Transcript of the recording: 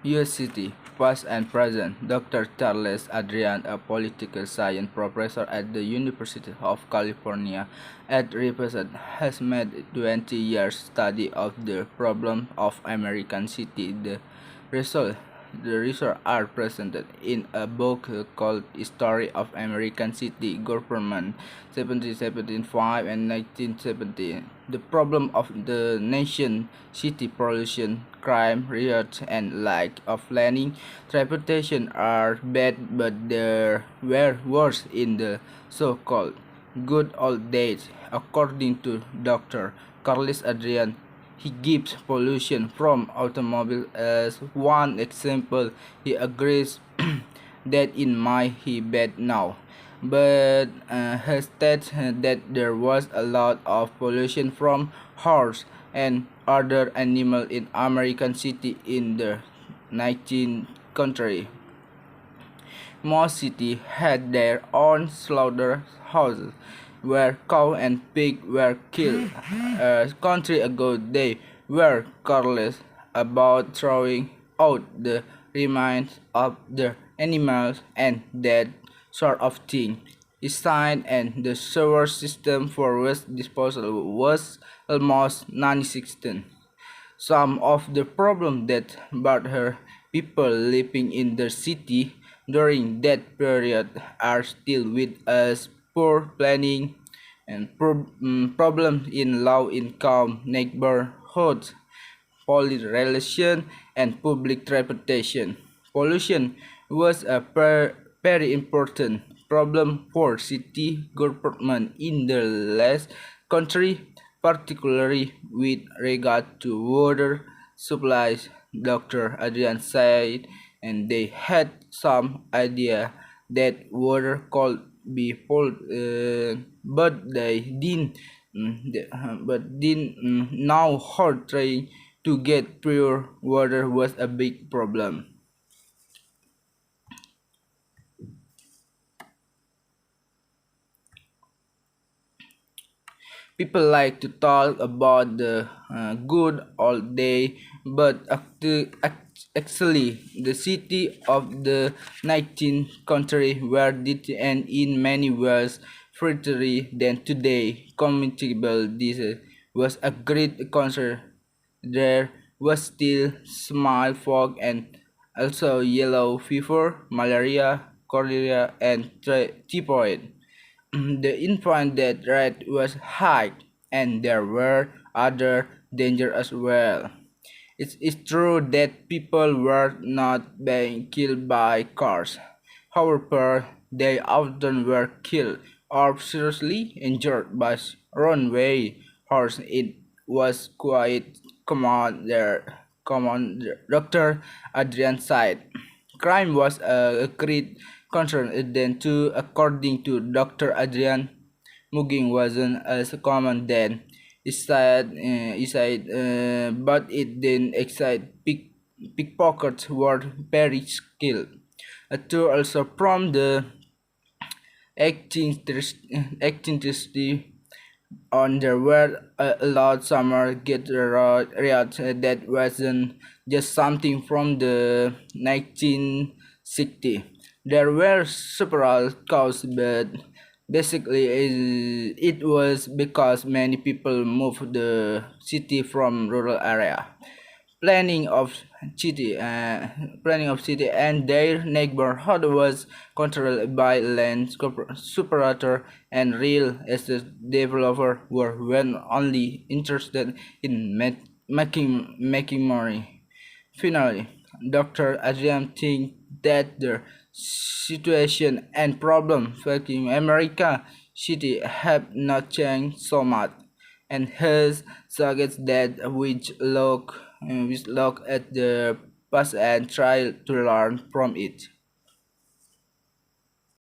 US City, past and present. Dr. Charles Adrian, a political science professor at the University of California at Riverside, has made 20 years study of the problem of American city. The results are presented in a book called History of American City Government 1775 and 1917. The problem of the nation, city pollution, crime, riots, and lack of planning, transportation are bad, but they were worse in the so-called good old days, according to Dr. Carlos Adrian. He gives pollution from automobiles as one example. He agrees that in my he bad now, but he states that there was a lot of pollution from horse and other animals in American city in the 19th century. Most cities had their own slaughterhouses where cow and pig were killed. A century ago they were careless about throwing out the remains of the animals and that sort of thing. Design and the sewer system for waste disposal was almost non-existent. Some of the problems that bothered people living in the city during that period are still with us: poor planning and problems in low-income neighborhoods, police relations, and public transportation. Pollution was a very important problem for city government in the last country, particularly with regard to water supplies. Dr. Adrian said, and they had some idea that water could be polluted, but they didn't. Know how trying to get pure water was a big problem. People like to talk about the good old day, but actually, the city of the 19th century were it and in many ways freer than today. Communicable disease was a great concern. There was still smallpox and also yellow fever, malaria, cholera, and typhoid. The infant death rate was high, and there were other dangers as well. It is true that people were not being killed by cars. However, they often were killed or seriously injured by runaway horses. It was quite common, Dr. Adrian said. Crime was a great concern then too, according to Dr. Adrian. Mugging wasn't as common then. But it didn't excite pickpockets were very skilled. A tour also from the 18th on there were a lot summer get riots that wasn't just something from the 1960. There were several causes, but basically it was because many people moved the city from rural area. Planning of city and their neighborhood was controlled by land superator, and real estate developer were when only interested in making money. Finally, Dr. Adrian thinks that the situation and problem facing America city have not changed so much, and hence suggests that we look at the past and try to learn from it.